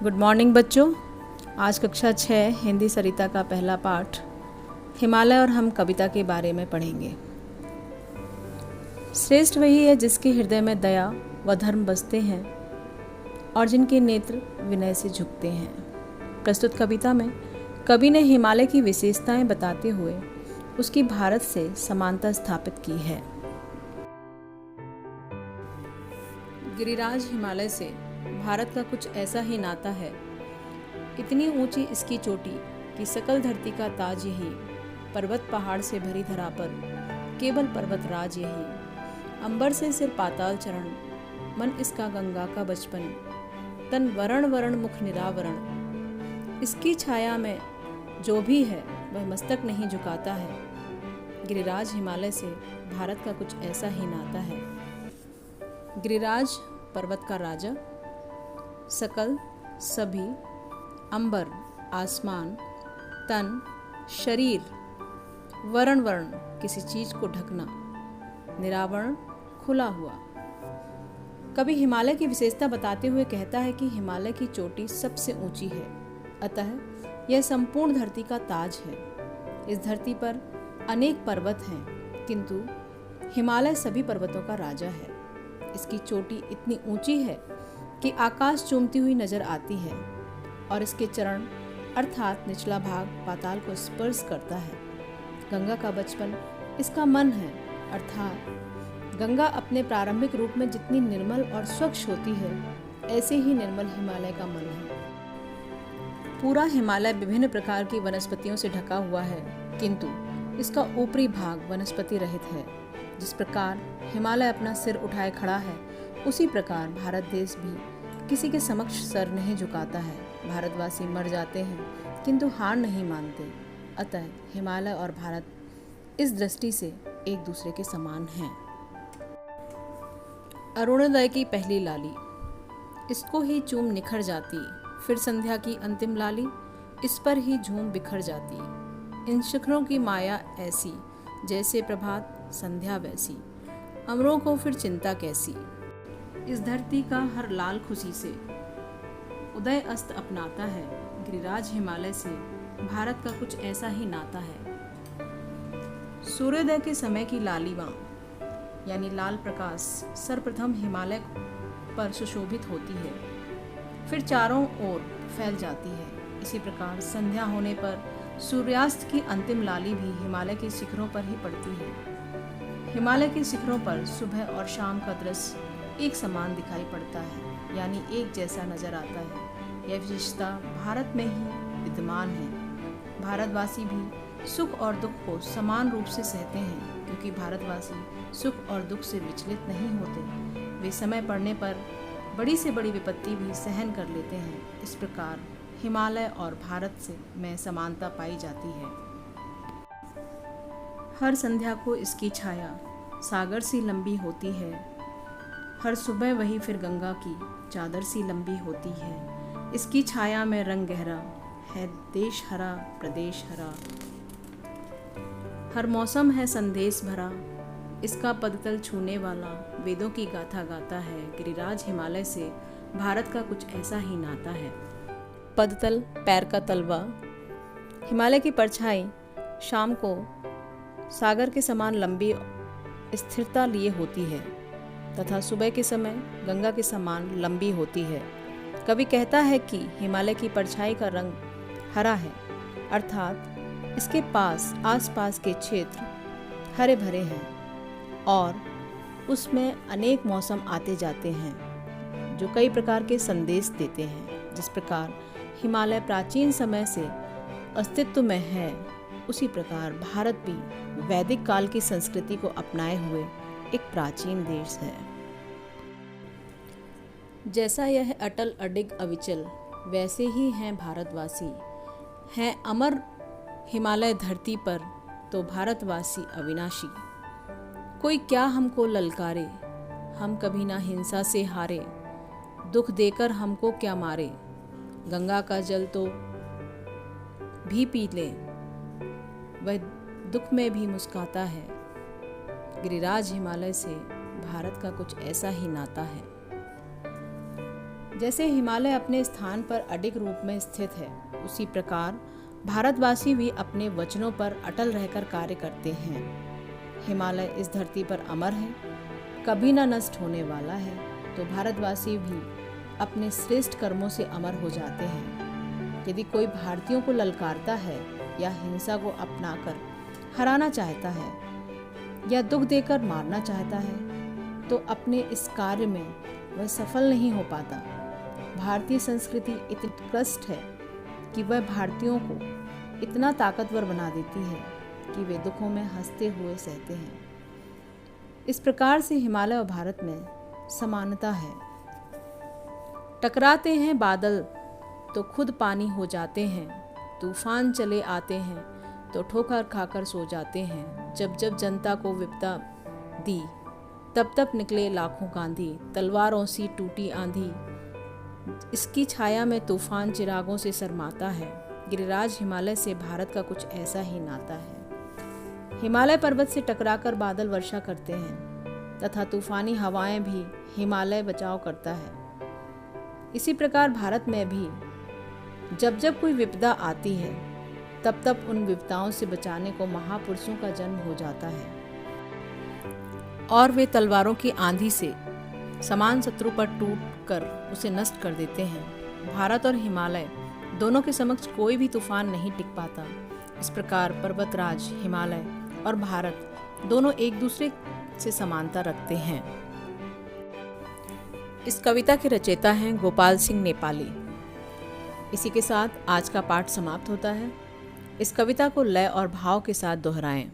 Good morning बच्चों। आज कक्षा 6 हिंदी सरिता का पहला पाठ हिमालय और हम कविता के बारे में पढ़ेंगे। श्रेष्ठ वही है जिसके हृदय में दया व धर्म बसते हैं और जिनके नेत्र विनय से झुकते हैं। प्रस्तुत कविता में कवि ने हिमालय की विशेषताएं बताते हुए उसकी भारत से समानता स्थापित की है। गिरिराज हिमालय से भारत का कुछ ऐसा ही नाता है। इतनी ऊंची इसकी चोटी कि सकल धरती का ताज यही, पर्वत पहाड़ से भरी धरा पर केवल पर्वत राज यही। अंबर से सिर पाताल चरण, मन इसका गंगा का बचपन, तन वरण वरण मुख निरावरण। इसकी छाया में जो भी है वह मस्तक नहीं झुकाता है। गिरिराज हिमालय से भारत का कुछ ऐसा ही नाता है। गिरिराज पर्वत का राजा, सकल सभी, अंबर आसमान, तन शरीर, वर्ण वर्ण किसी चीज को ढकना, निरावरण खुला हुआ। कवि हिमालय की विशेषता बताते हुए कहता है कि हिमालय की चोटी सबसे ऊंची है, अतः यह संपूर्ण धरती का ताज है। इस धरती पर अनेक पर्वत हैं, किंतु हिमालय सभी पर्वतों का राजा है। इसकी चोटी इतनी ऊंची है कि आकाश चूमती हुई नजर आती है और इसके चरण अर्थात निचला भाग पाताल को स्पर्श करता है। गंगा का बचपन इसका मन है, अर्थात गंगा अपने प्रारंभिक रूप में जितनी निर्मल और स्वच्छ होती है, ऐसे ही निर्मल हिमालय का मन है। पूरा हिमालय विभिन्न प्रकार की वनस्पतियों से ढका हुआ है, किंतु इसका ऊपरी भाग वनस्पति रहित है। जिस प्रकार हिमालय अपना सिर उठाए खड़ा है, उसी प्रकार भारत देश भी किसी के समक्ष सर नहीं झुकाता है। भारतवासी मर जाते हैं किंतु हार नहीं मानते, अतः हिमालय और भारत इस दृष्टि से एक दूसरे के समान हैं। अरुणोदय की पहली लाली, इसको ही चूम निखर जाती, फिर संध्या की अंतिम लाली, इस पर ही झूम बिखर जाती। इन शिखरों की माया ऐसी, जैसे प्रभात संध्या वैसी, अमरों को फिर चिंता कैसी। इस धरती का हर लाल खुशी से उदय अस्त अपनाता है। गिरिराज हिमालय से भारत का कुछ ऐसा ही नाता है। सूर्योदय के समय की लालिमा यानी लाल प्रकाश सर्वप्रथम हिमालय पर सुशोभित होती है, फिर चारों ओर फैल जाती है। इसी प्रकार संध्या होने पर सूर्यास्त की अंतिम लाली भी हिमालय के शिखरों पर ही पड़ती है। हिमालय के शिखरों पर सुबह और शाम का दृश्य एक समान दिखाई पड़ता है, यानी एक जैसा नजर आता है। यह विशेषता भारत में ही विद्यमान है। भारतवासी भी सुख और दुख को समान रूप से सहते हैं, क्योंकि भारतवासी सुख और दुख से विचलित नहीं होते। वे समय पड़ने पर बड़ी से बड़ी विपत्ति भी सहन कर लेते हैं। इस प्रकार हिमालय और भारत से में समानता पाई जाती है। हर संध्या को इसकी छाया सागर सी लंबी होती है, हर सुबह वही फिर गंगा की चादर सी लंबी होती है। इसकी छाया में रंग गहरा है, देश हरा प्रदेश हरा, हर मौसम है संदेश भरा, इसका पदतल छूने वाला वेदों की गाथा गाता है। गिरिराज हिमालय से भारत का कुछ ऐसा ही नाता है। पदतल पैर का तलवा, हिमालय की परछाई शाम को सागर के समान लंबी स्थिरता लिए होती है तथा सुबह के समय गंगा के समान लंबी होती है। कवि कहता है कि हिमालय की परछाई का रंग हरा है, अर्थात इसके पास आसपास के क्षेत्र हरे भरे हैं और उसमें अनेक मौसम आते जाते हैं जो कई प्रकार के संदेश देते हैं। जिस प्रकार हिमालय प्राचीन समय से अस्तित्व में है, उसी प्रकार भारत भी वैदिक काल की संस्कृति को अपनाए हुए एक प्राचीन देश है। जैसा यह अटल अडिग अविचल, वैसे ही हैं भारतवासी, हैं अमर हिमालय धरती पर तो भारतवासी अविनाशी। कोई क्या हमको ललकारे, हम कभी ना हिंसा से हारे, दुख देकर हमको क्या मारे, गंगा का जल तो भी पी ले, वह दुख में भी मुस्काता है। गिरिराज हिमालय से भारत का कुछ ऐसा ही नाता है। जैसे हिमालय अपने स्थान पर अडिग रूप में स्थित है, उसी प्रकार भारतवासी भी अपने वचनों पर अटल रहकर कार्य करते हैं। हिमालय इस धरती पर अमर है, कभी न नष्ट होने वाला है, तो भारतवासी भी अपने श्रेष्ठ कर्मों से अमर हो जाते हैं। यदि कोई भारतीयों को ललकारता है या हिंसा को अपनाकर हराना चाहता है या दुख देकर मारना चाहता है, तो अपने इस कार्य में वह सफल नहीं हो पाता। भारतीय संस्कृति इतनी उत्कृष्ट है कि वह भारतीयों को इतना ताकतवर बना देती है कि वे दुखों में हंसते हुए सहते हैं। इस प्रकार से हिमालय और भारत में समानता है। टकराते हैं बादल तो खुद पानी हो जाते हैं, तूफान चले आते हैं तो ठोकर खाकर सो जाते हैं। जब जब जनता को विपदा दी, तब तब निकले लाखों गांधी, तलवारों सी टूटी आंधी, इसकी छाया में तूफान चिरागों से शर्माता है। गिरिराज हिमालय से भारत का कुछ ऐसा ही नाता है। हिमालय पर्वत से टकराकर बादल वर्षा करते हैं तथा तूफानी हवाएं भी हिमालय बचाव करता है। इसी प्रकार भारत में भी जब जब कोई विपदा आती है, तब तब उन विपदाओं से बचाने को महापुरुषों का जन्म हो जाता है और वे तलवारों की आंधी से समान शत्रु पर टूट कर उसे नष्ट कर देते हैं। भारत और हिमालय दोनों के समक्ष कोई भी तूफान नहीं टिक पाता। इस प्रकार पर्वतराज हिमालय और भारत दोनों एक दूसरे से समानता रखते हैं। इस कविता के रचयिता हैं गोपाल सिंह नेपाली। इसी के साथ आज का पाठ समाप्त होता है। इस कविता को लय और भाव के साथ दोहराएं।